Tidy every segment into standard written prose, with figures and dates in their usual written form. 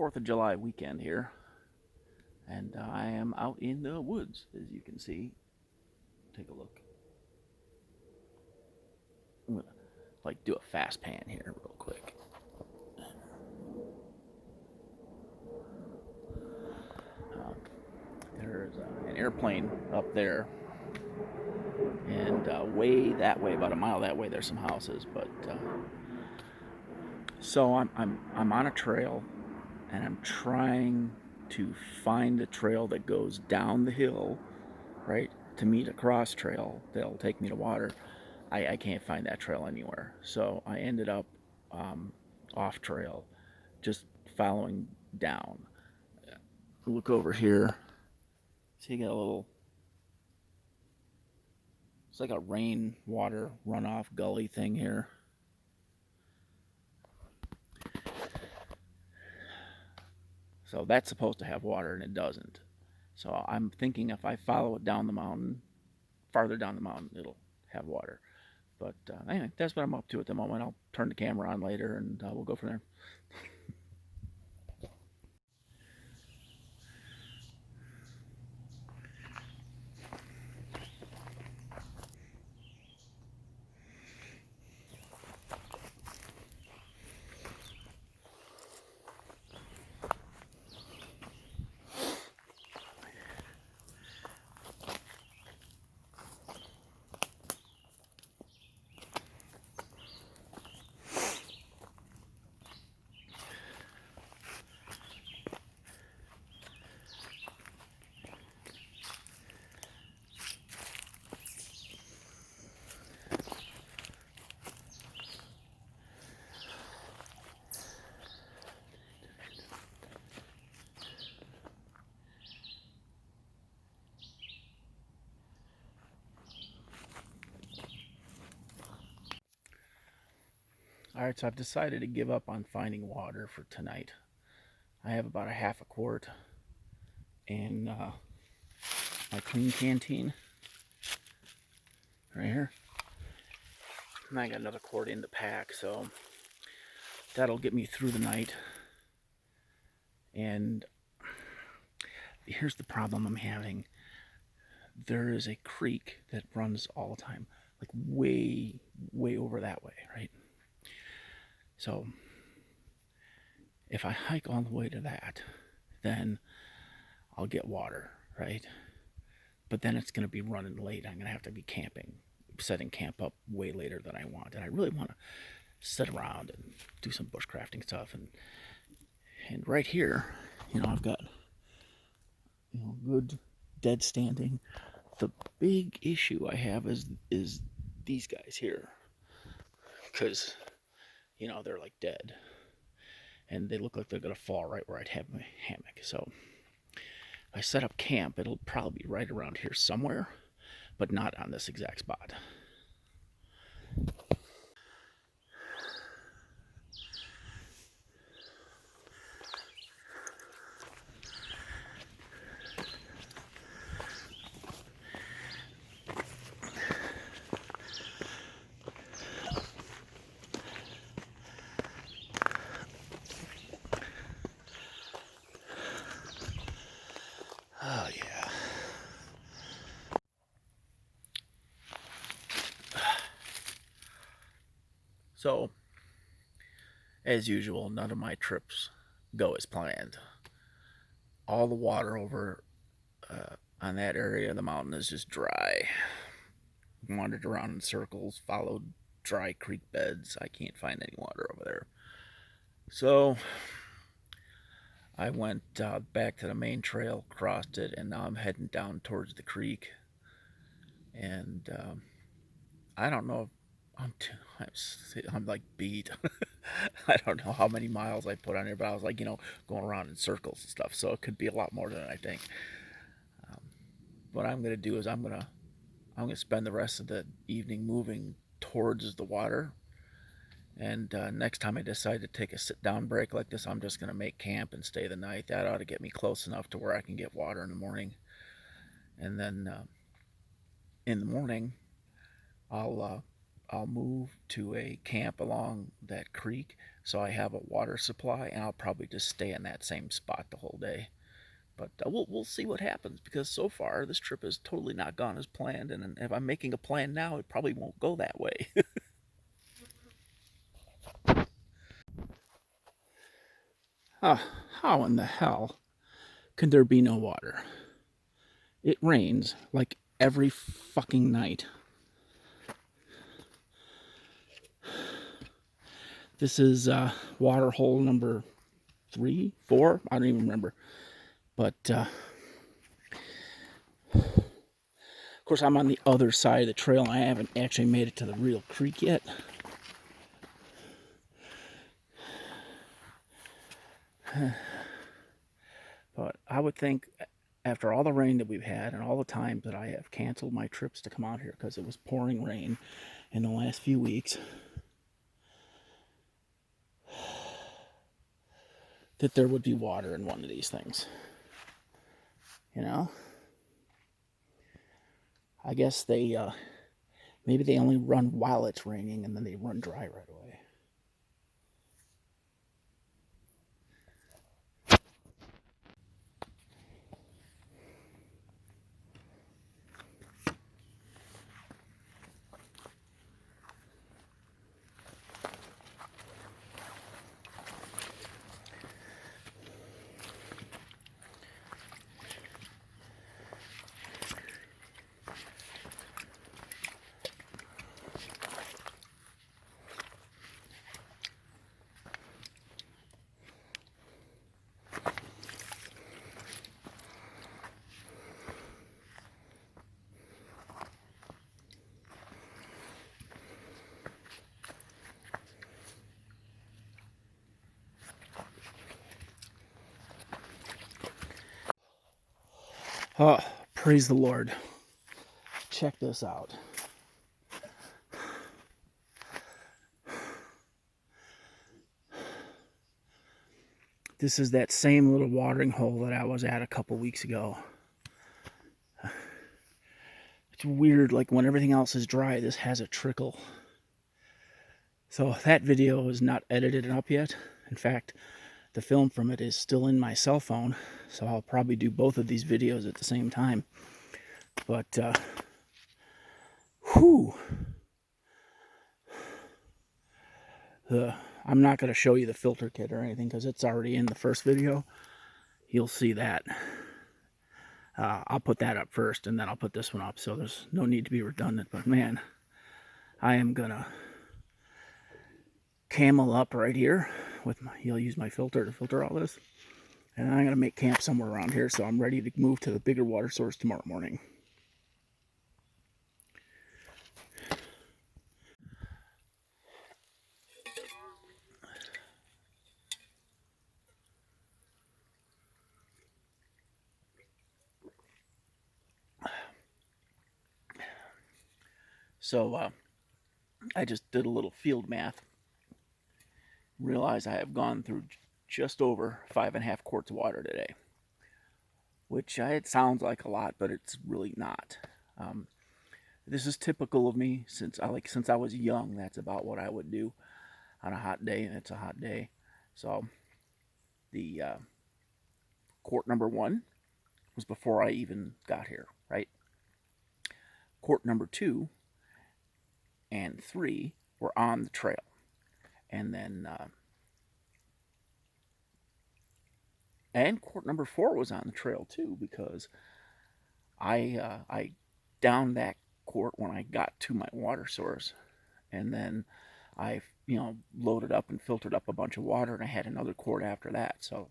4th of July weekend here, and I am out in the woods, as you can see. Take a look. I'm gonna do a fast pan here real quick. Uh, there's an airplane up there, and way that way, about a mile that way, there's some houses. But so I'm on a trail, and I'm trying to find the trail that goes down the hill, right, to meet a cross trail that'll take me to water. I can't find that trail anywhere. So I ended up off trail, just following down. Look over here. See, you got a little, it's like a rain water runoff gully thing here. So that's supposed to have water and it doesn't. So I'm thinking if I follow it down the mountain, farther down the mountain, it'll have water. But anyway, that's what I'm up to at the moment. I'll turn the camera on later and we'll go from there. All right, so I've decided to give up on finding water for tonight. I have about a half a quart in my clean canteen right here. And I got another quart in the pack, so that'll get me through the night. And here's the problem I'm having. There is a creek that runs all the time, like way, way over that way, right? So if I hike all the way to that, then I'll get water, right? But then it's going to be running late. I'm going to have to be camping, setting camp up way later than I want. And I really want to sit around and do some bushcrafting stuff. And right here, I've got good dead standing. The big issue I have is these guys here, because they're like dead, and they look like they're gonna fall right where I'd have my hammock. So if I set up camp, it'll probably be right around here somewhere, but not on this exact spot. Oh yeah. So, as usual, none of my trips go as planned. All the water over on that area of the mountain is just dry. Wandered around in circles, followed dry creek beds. I can't find any water over there. So I went back to the main trail, crossed it, and now I'm heading down towards the creek. And I don't know. I'm like beat. I don't know how many miles I put on here, but I was like, going around in circles and stuff. So it could be a lot more than I think. Um, what I'm gonna do is I'm gonna spend the rest of the evening moving towards the water. And next time I decide to take a sit down break like this, I'm just gonna make camp and stay the night. That ought to get me close enough to where I can get water in the morning. And then in the morning, I'll I'll move to a camp along that creek so I have a water supply, and I'll probably just stay in that same spot the whole day. But we'll see what happens, because so far this trip has totally not gone as planned, and if I'm making a plan now, it probably won't go that way. How in the hell could there be no water? It rains like every fucking night. This is water hole number 3, 4, I don't even remember. But of course, I'm on the other side of the trail, and I haven't actually made it to the real creek yet. But I would think, after all the rain that we've had and all the times that I have canceled my trips to come out here because it was pouring rain in the last few weeks, that there would be water in one of these things. You know? I guess they, maybe they only run while it's raining and then they run dry right away. Oh, praise the Lord. Check this out. This is that same little watering hole that I was at a couple weeks ago. It's weird, like when everything else is dry, this has a trickle. So that video is not edited up yet. In fact, the film from it is still in my cell phone, so I'll probably do both of these videos at the same time. But, whew. I'm not going to show you the filter kit or anything because it's already in the first video. You'll see that. I'll put that up first, and then I'll put this one up, so there's no need to be redundant. But man, I am going to camel up right here with my, you'll use my filter to filter all this. And I'm going to make camp somewhere around here, so I'm ready to move to the bigger water source tomorrow morning. So I just did a little field math. Realized I have gone through just over 5.5 quarts of water today, which it sounds like a lot, but it's really not. This is typical of me since I was young. That's about what I would do on a hot day, and it's a hot day. So the quart number 1 was before I even got here, right? Quart number 2 and 3 were on the trail, and then and quart number 4 was on the trail too, because I downed that quart when I got to my water source, and then I loaded up and filtered up a bunch of water, and I had another quart after that. So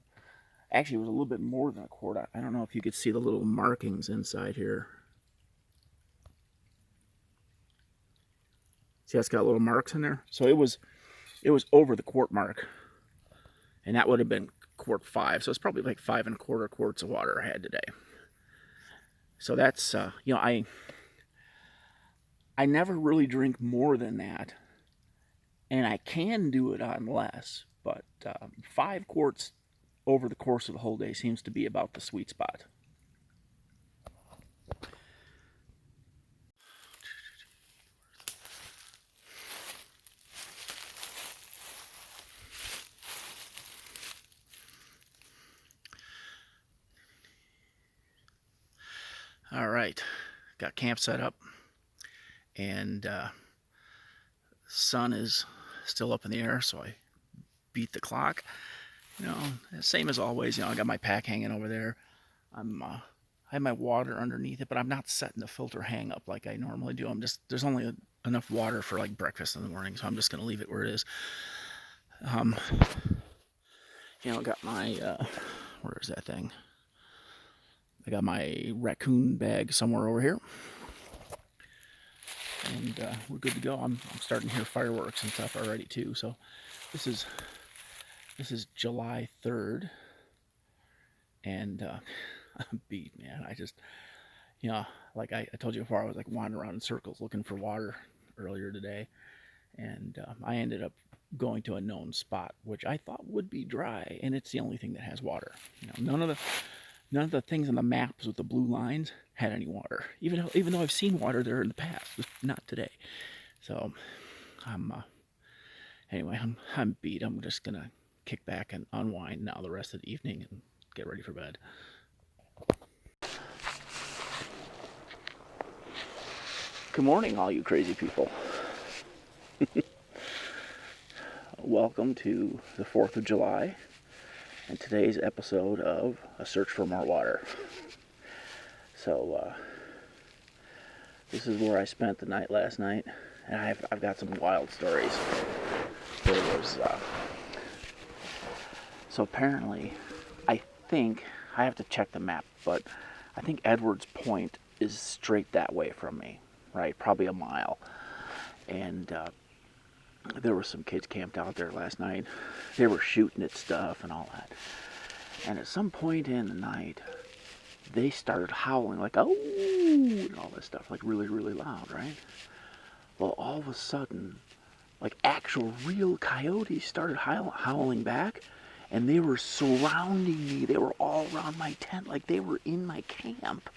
actually it was a little bit more than a quart. I don't know if you could see the little markings inside here. See, that's got little marks in there. So it was over the quart mark, and that would have been quart 5. So it's probably like 5.25 quarts of water I had today. So that's I never really drink more than that, and I can do it on less, but 5 quarts over the course of the whole day seems to be about the sweet spot. night. Got camp set up, and sun is still up in the air, so I beat the clock. Same as always. I got my pack hanging over there. I have my water underneath it, but I'm not setting the filter hang up like I normally do. There's only enough water for like breakfast in the morning, so I'm just gonna leave it where it is. Got my where is that thing? I got my raccoon bag somewhere over here, and we're good to go. I'm starting to hear fireworks and stuff already too. So this is July 3rd, and I'm beat, man. I just, like I told you before, I was like wandering around in circles looking for water earlier today, and I ended up going to a known spot, which I thought would be dry, and it's the only thing that has water. None of the things on the maps with the blue lines had any water, even though I've seen water there in the past, just not today. So anyway, I'm beat. I'm just gonna kick back and unwind now the rest of the evening and get ready for bed. Good morning, all you crazy people. Welcome to the 4th of July and today's episode of A Search for More Water. So, this is where I spent the night last night, and I've got some wild stories. There was, so apparently, I think, I have to check the map, but I think Edwards Point is straight that way from me, right? Probably a mile. And, there were some kids camped out there last night. They were shooting at stuff and all that. And at some point in the night, they started howling like, oh, and all this stuff, like really, really loud, right? Well, all of a sudden, like actual real coyotes started howling back, and they were surrounding me. They were all around my tent, like they were in my camp.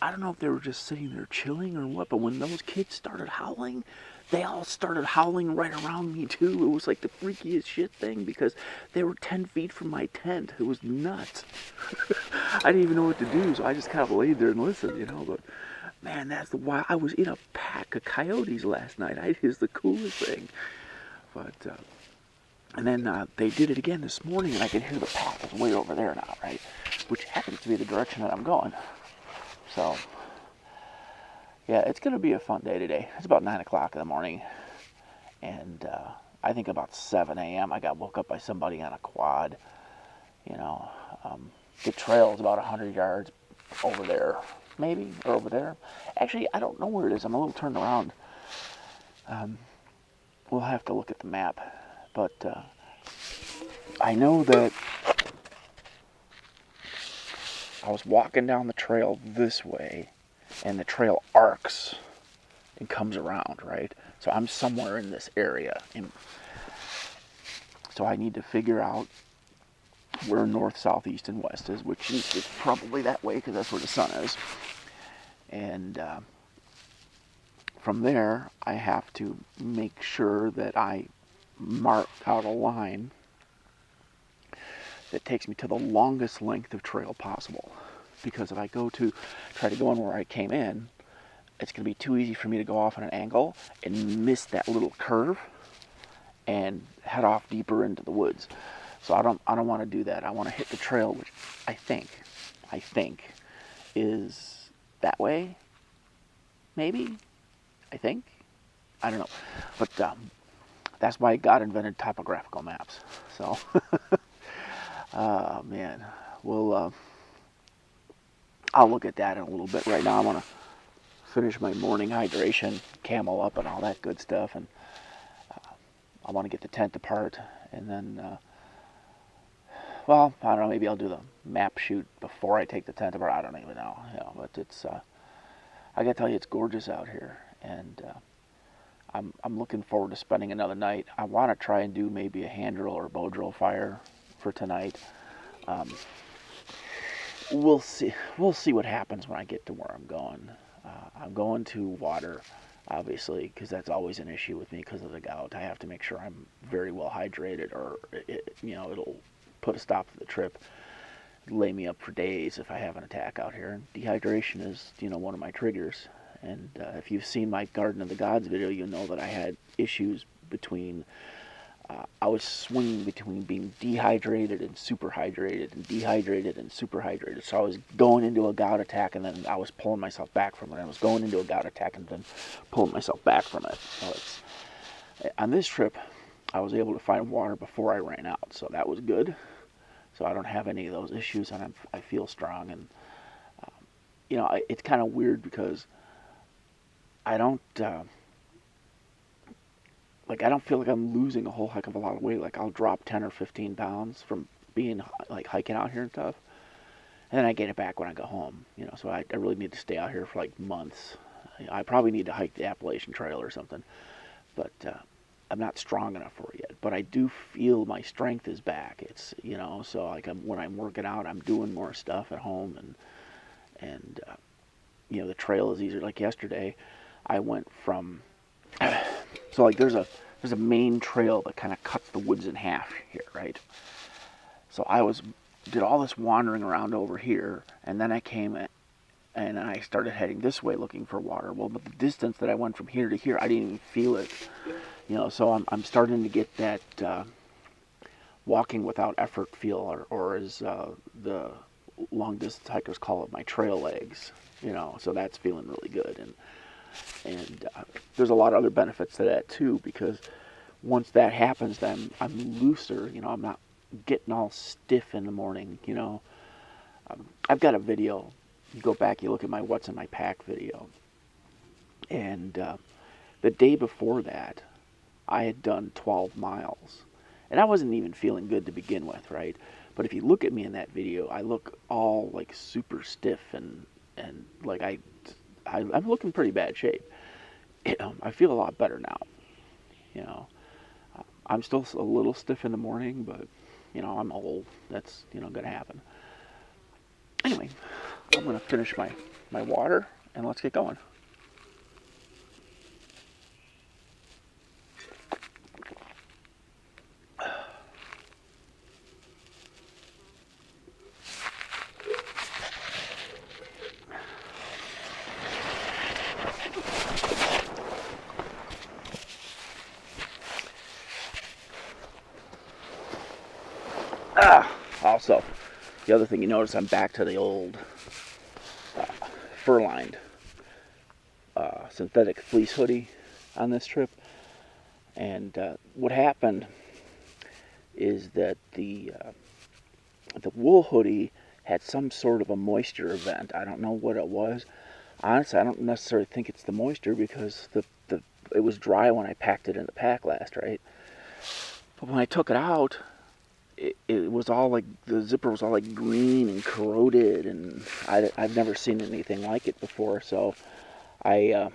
I don't know if they were just sitting there chilling or what, but when those kids started howling, they all started howling right around me too. It was like the freakiest shit thing because they were 10 feet from my tent. It was nuts. I didn't even know what to do, so I just kind of laid there and listened, But man, that's the why I was in a pack of coyotes last night. It is the coolest thing. But and then they did it again this morning, and I can hear the pack is way over there now, right? Which happens to be the direction that I'm going. So. Yeah, it's going to be a fun day today. It's about 9 o'clock in the morning, and I think about 7 a.m. I got woke up by somebody on a quad. The trail is about 100 yards over there, maybe, or over there. Actually, I don't know where it is. I'm a little turned around. We'll have to look at the map, but I know that I was walking down the trail this way, and the trail arcs and comes around, right? So I'm somewhere in this area. So I need to figure out where north, south, east, and west is, which is probably that way because that's where the sun is. And from there, I have to make sure that I mark out a line that takes me to the longest length of trail possible. Because if I try to go in where I came in, it's going to be too easy for me to go off on an angle and miss that little curve and head off deeper into the woods. So I don't want to do that. I want to hit the trail, which I think is that way. Maybe. I don't know. But that's why God invented topographical maps. So, man, I'll look at that in a little bit. Right now I want to finish my morning hydration, camel up and all that good stuff, and I want to get the tent apart, and then, I don't know, maybe I'll do the map shoot before I take the tent apart. I don't even know, but it's, I gotta tell you, it's gorgeous out here, and I'm looking forward to spending another night. I want to try and do maybe a hand drill or bow drill fire for tonight. We'll see what happens when I get to where I'm going. I'm going to water, obviously, because that's always an issue with me because of the gout. I have to make sure I'm very well hydrated, or it'll put a stop to the trip. lay me up for days if I have an attack out here. And dehydration is, one of my triggers. And if you've seen my Garden of the Gods video, you know that I had issues between, I was swinging between being dehydrated and superhydrated, and dehydrated and superhydrated. So I was going into a gout attack, and then I was pulling myself back from it. I was going into a gout attack and then pulling myself back from it. So on this trip, I was able to find water before I ran out, so that was good. So I don't have any of those issues, and I feel strong. And it's kind of weird because I don't I don't feel like I'm losing a whole heck of a lot of weight. Like I'll drop 10 or 15 pounds from being like hiking out here and stuff, and then I get it back when I go home. So I really need to stay out here for like months. I probably need to hike the Appalachian Trail or something, but I'm not strong enough for it yet. But I do feel my strength is back. It's so like when I'm working out, I'm doing more stuff at home, and the trail is easier. Like yesterday, I went from so like there's a main trail that kind of cuts the woods in half here, right? So I did all this wandering around over here, and then I came and I started heading this way looking for water. Well, but the distance that I went from here to here, I didn't even feel it. So I'm starting to get that walking without effort feel, or as the long distance hikers call it, my trail legs. So that's feeling really good, and there's a lot of other benefits to that too, because once that happens, then I'm looser. I'm not getting all stiff in the morning. I've got a video. You go back, you look at my What's in My Pack video, and the day before that, I had done 12 miles, and I wasn't even feeling good to begin with, right? But if you look at me in that video, I look all like super stiff and like I'm looking pretty bad shape. I feel a lot better now. I'm still a little stiff in the morning, but I'm old. That's gonna happen. Anyway, I'm gonna finish my water and let's get going. Also, the other thing you notice, I'm back to the old fur-lined synthetic fleece hoodie on this trip. And what happened is that the wool hoodie had some sort of a moisture event. I don't know what it was. Honestly, I don't necessarily think it's the moisture, because it was dry when I packed it in the pack last, right? But when I took it out, it was all like, the zipper was all like green and corroded, and I've never seen anything like it before. So they're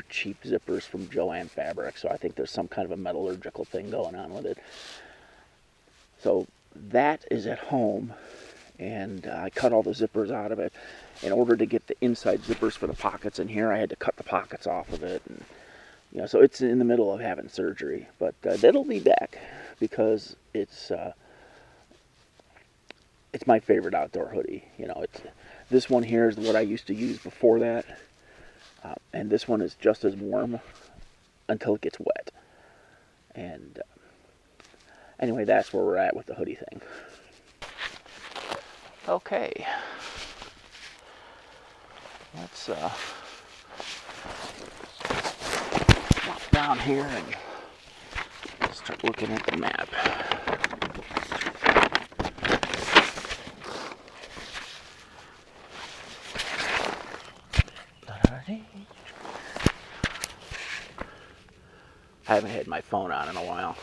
cheap zippers from Jo-Ann Fabrics, so I think there's some kind of a metallurgical thing going on with it. So that is at home, and I cut all the zippers out of it. In order to get the inside zippers for the pockets in here, I had to cut the pockets off of it, and so it's in the middle of having surgery, but that'll be back, because it's my favorite outdoor hoodie. This one here is what I used to use before that, and this one is just as warm until it gets wet. And anyway, that's where we're at with the hoodie thing. Okay, let's walk down here and start looking at the map. I haven't had my phone on in a while.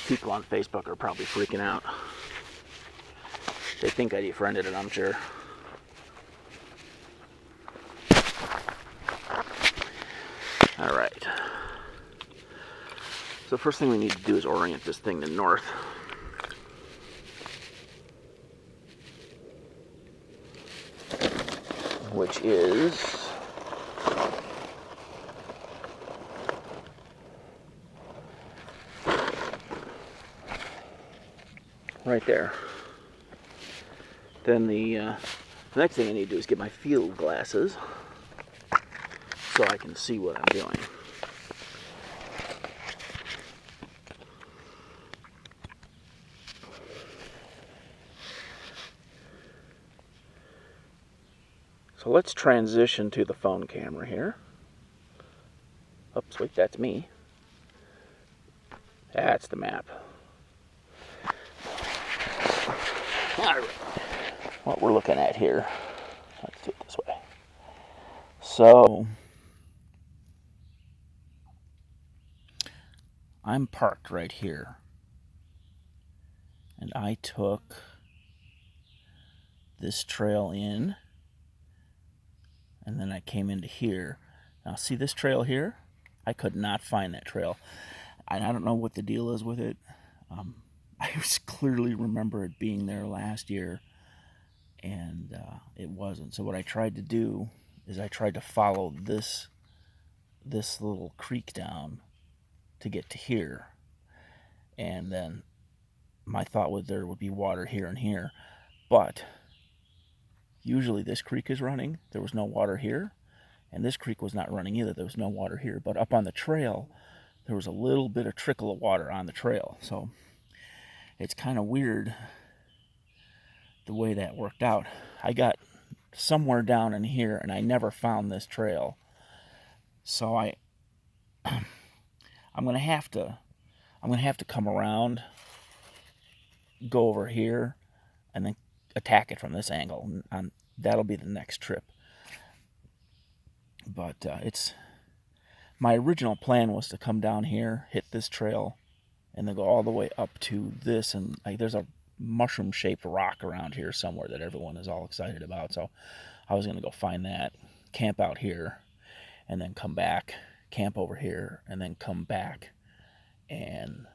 People on Facebook are probably freaking out. They think I defriended it, I'm sure. Alright. So first thing we need to do is orient this thing to north. Which is right there. Then the next thing I need to do is get my field glasses so I can see what I'm doing. So let's transition to the phone camera here. Oops, wait, that's me. That's the map. All right. What we're looking at here, let's do it this way. So I'm parked right here, and I took this trail in, and then I came into here. Now see this trail here? I could not find that trail. I don't know what the deal is with it. I clearly remember it being there last year, and it wasn't. So what I tried to do is I tried to follow this little creek down to get to here, and then my thought was there would be water here and here, but usually this creek is running. There was no water here, and this creek was not running either. There was no water here, but up on the trail there was a little bit of trickle of water on the trail. So it's kind of weird the way that worked out. I got somewhere down in here and I never found this trail. So I'm gonna have to come around, go over here, and then attack it from this angle. And that'll be the next trip. But my original plan was to come down here, hit this trail, and then go all the way up to this. And there's a mushroom-shaped rock around here somewhere that everyone is all excited about. So I was gonna go find that, camp out here, and then come back, camp over here, and then come back and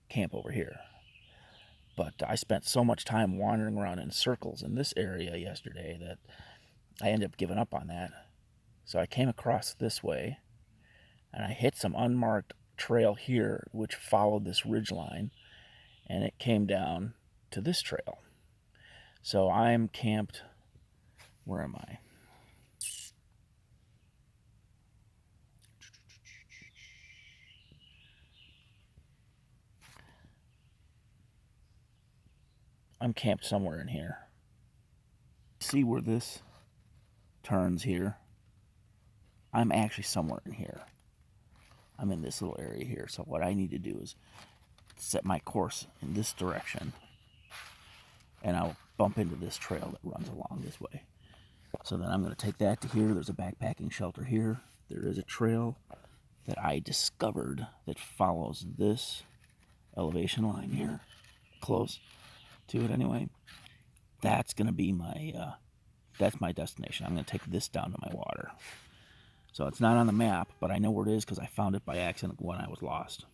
camp over here. But I spent so much time wandering around in circles in this area yesterday that I ended up giving up on that. So I came across this way, and I hit some unmarked trail here, which followed this ridge line, and it came down to this trail. So I'm camped, where am I? I'm camped somewhere in here. See where this turns here? I'm actually somewhere in here. I'm in this little area here. So what I need to do is set my course in this direction, and I'll bump into this trail that runs along this way. So then I'm going to take that to here. There's a backpacking shelter here. There is a trail that I discovered that follows this elevation line here, close to it anyway. That's going to be my that's my destination. I'm going to take this down to my water. So it's not on the map, but I know where it is because I found it by accident when I was lost.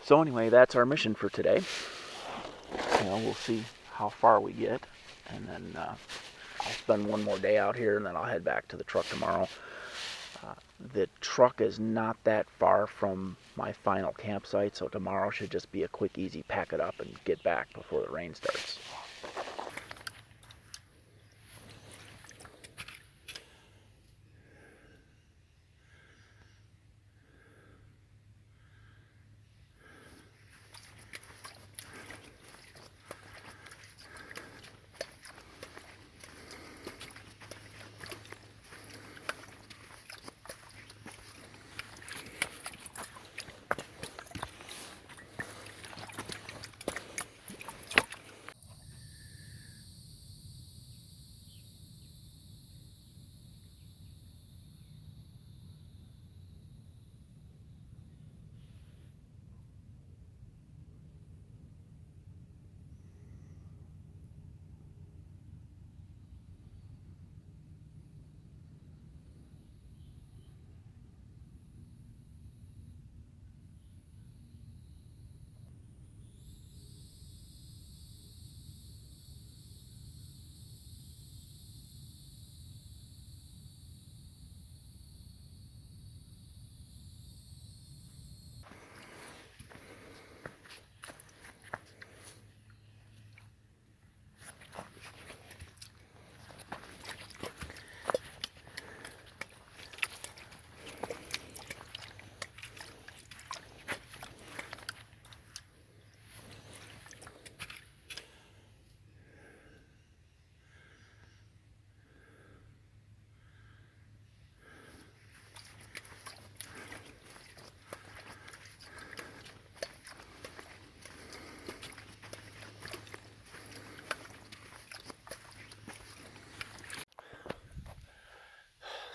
So anyway, that's our mission for today. We'll see how far we get, and then I'll spend one more day out here, and then I'll head back to the truck tomorrow. The truck is not that far from my final campsite, so tomorrow should just be a quick, easy pack it up and get back before the rain starts.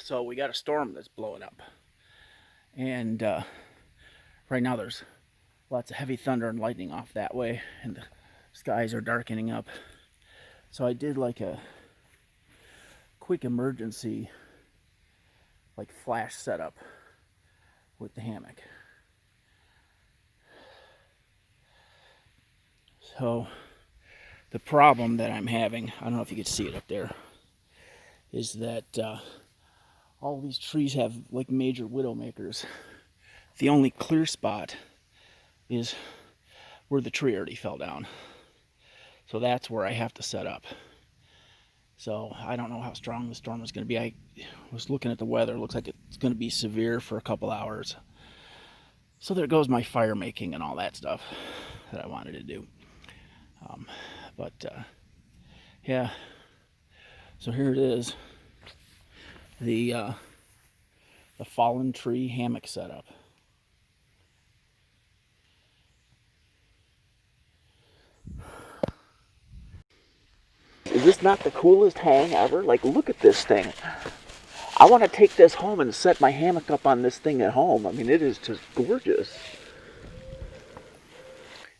So we got a storm that's blowing up. And right now there's lots of heavy thunder and lightning off that way. And the skies are darkening up. So I did like a quick emergency, like flash setup with the hammock. So the problem that I'm having, I don't know if you can see it up there, is that all these trees have like major widowmakers. The only clear spot is where the tree already fell down. So that's where I have to set up. So I don't know how strong the storm is going to be. I was looking at the weather. It looks like it's going to be severe for a couple hours. So there goes my fire making and all that stuff that I wanted to do. Yeah. So here it is. The fallen tree hammock setup. Is this not the coolest hang ever? Like, look at this thing. I want to take this home and set my hammock up on this thing at home. I mean, it is just gorgeous.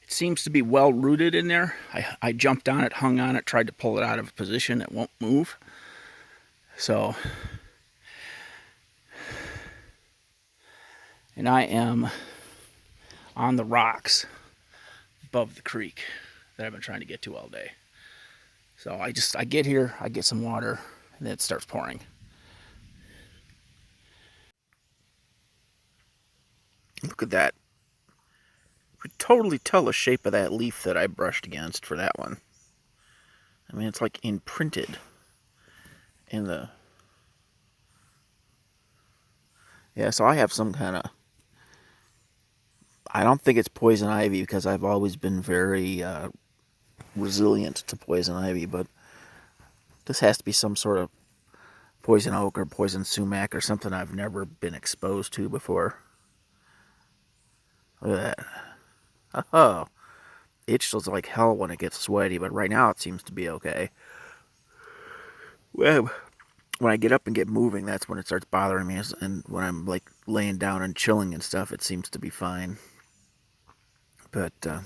It seems to be well rooted in there. I jumped on it, hung on it, tried to pull it out of position. It won't move. So, and I am on the rocks above the creek that I've been trying to get to all day. So I get here, I get some water, and then it starts pouring. Look at that. You could totally tell the shape of that leaf that I brushed against for that one. I mean, it's like imprinted in the... Yeah, so I have some kind of... I don't think it's poison ivy because I've always been very resilient to poison ivy, but this has to be some sort of poison oak or poison sumac or something I've never been exposed to before. Look at that. Oh, it feels like hell when it gets sweaty, but right now it seems to be okay. Well, when I get up and get moving, that's when it starts bothering me, and when I'm like laying down and chilling and stuff, it seems to be fine. But God,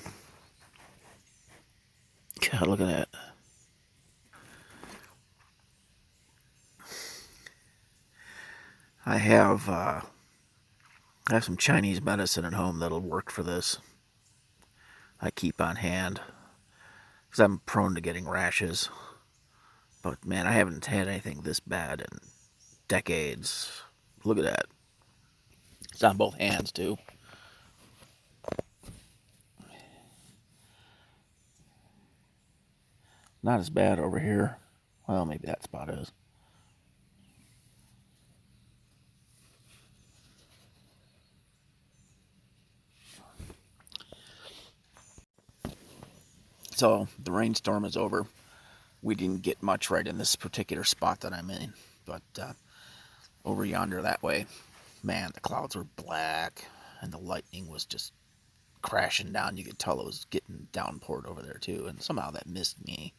look at that. I have some Chinese medicine at home that'll work for this. I keep on hand because I'm prone to getting rashes. But man, I haven't had anything this bad in decades. Look at that. It's on both hands too. Not as bad over here. Well, maybe that spot is. So the rainstorm is over. We didn't get much right in this particular spot that I'm in, but over yonder that way, man, the clouds were black and the lightning was just crashing down. You could tell it was getting downpoured over there too, and somehow that missed me,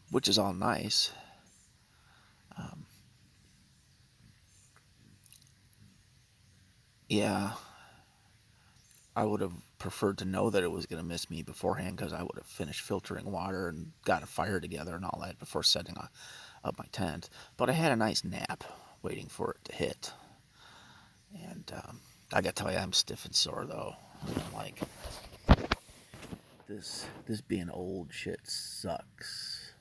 which is all nice. Yeah, I would have preferred to know that it was going to miss me beforehand because I would have finished filtering water and got a fire together and all that before setting up my tent. But I had a nice nap waiting for it to hit. And I got to tell you, I'm stiff and sore though. I'm like, this being old shit sucks.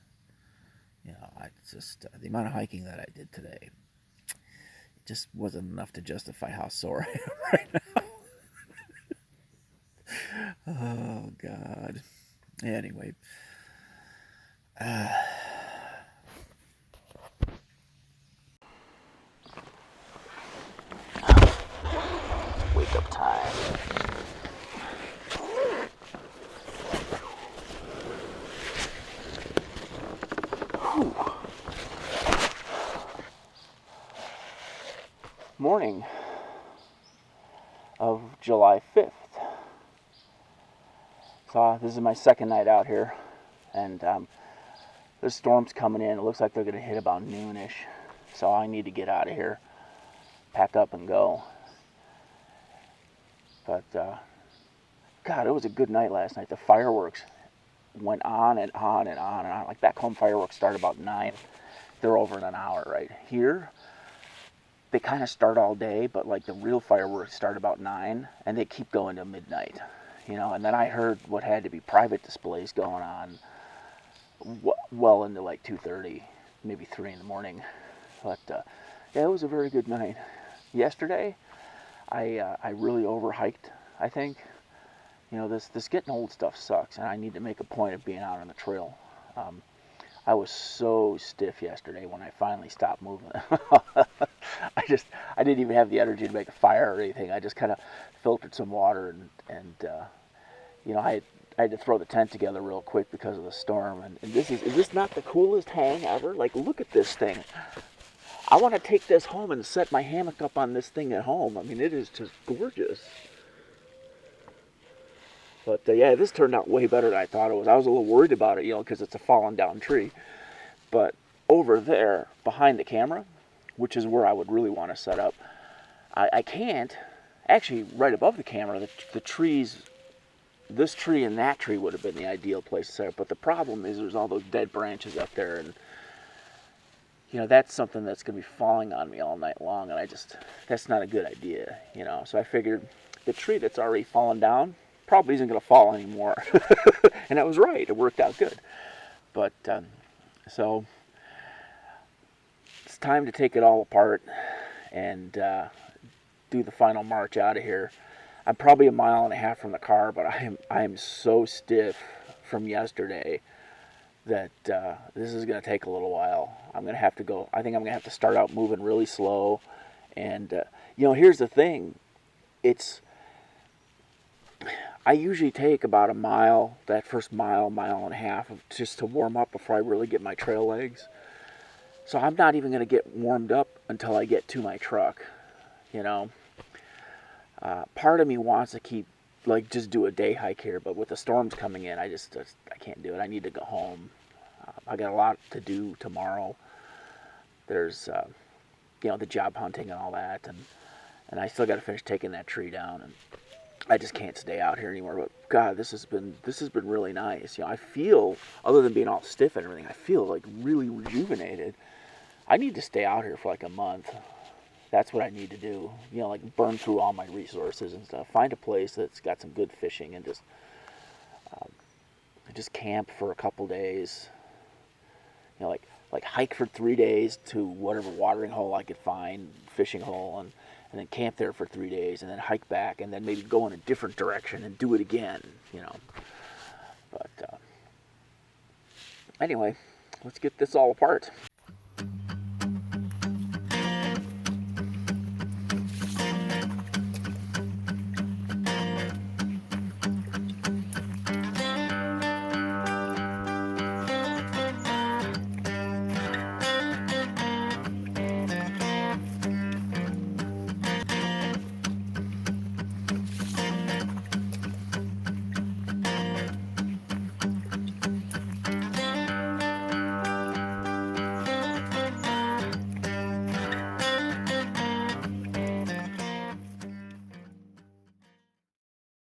You know, I just, the amount of hiking that I did today, it just wasn't enough to justify how sore I am right now. Oh, God. Anyway. Wake up time. Whew. Morning of July 5th. So this is my second night out here, and the storm's coming in. It looks like they're going to hit about noonish. So I need to get out of here, pack up and go. But God, it was a good night last night. The fireworks went on and on and on and on. Like back home, fireworks start about 9. They're over in an hour, right? Here, they kind of start all day, but like the real fireworks start about 9, and they keep going to midnight. You know, and then I heard what had to be private displays going on well into like 2:30, maybe 3 in the morning. But yeah, it was a very good night. Yesterday, I really overhiked, I think. You know, this getting old stuff sucks, and I need to make a point of being out on the trail. I was so stiff yesterday when I finally stopped moving. I didn't even have the energy to make a fire or anything. I just kind of filtered some water and you know, I had to throw the tent together real quick because of the storm. And is this not the coolest hang ever? Like, look at this thing. I want to take this home and set my hammock up on this thing at home. I mean, it is just gorgeous. But yeah, this turned out way better than I thought it was. I was a little worried about it, you know, because it's a fallen down tree. But over there, behind the camera, which is where I would really want to set up, I can't. Actually, right above the camera, the trees, this tree and that tree would have been the ideal place to set up. But the problem is there's all those dead branches up there, and you know, that's something that's going to be falling on me all night long, and that's not a good idea, you know. So I figured the tree that's already fallen down probably isn't going to fall anymore. And I was right. It worked out good. But so it's time to take it all apart and do the final march out of here. I'm probably a mile and a half from the car, but I am so stiff from yesterday that this is going to take a little while. I'm going to have to go. I think I'm going to have to start out moving really slow. And you know, here's the thing. I usually take about a mile, that first mile and a half, just to warm up before I really get my trail legs. So I'm not even going to get warmed up until I get to my truck, you know. Part of me wants to keep, like, just do a day hike here, but with the storms coming in, I can't do it. I need to go home. I got a lot to do tomorrow. There's, you know, the job hunting and all that, and I still got to finish taking that tree down, and I just can't stay out here anymore. But God, this has been really nice. You know, I feel, other than being all stiff and everything, I feel like really rejuvenated. I need to stay out here for like a month. That's what I need to do. You know, like burn through all my resources and stuff. Find a place that's got some good fishing and just camp for a couple days. You know, like hike for 3 days to whatever watering hole I could find, fishing hole, and then camp there for 3 days, and then hike back, and then maybe go in a different direction and do it again, you know. But anyway, let's get this all apart.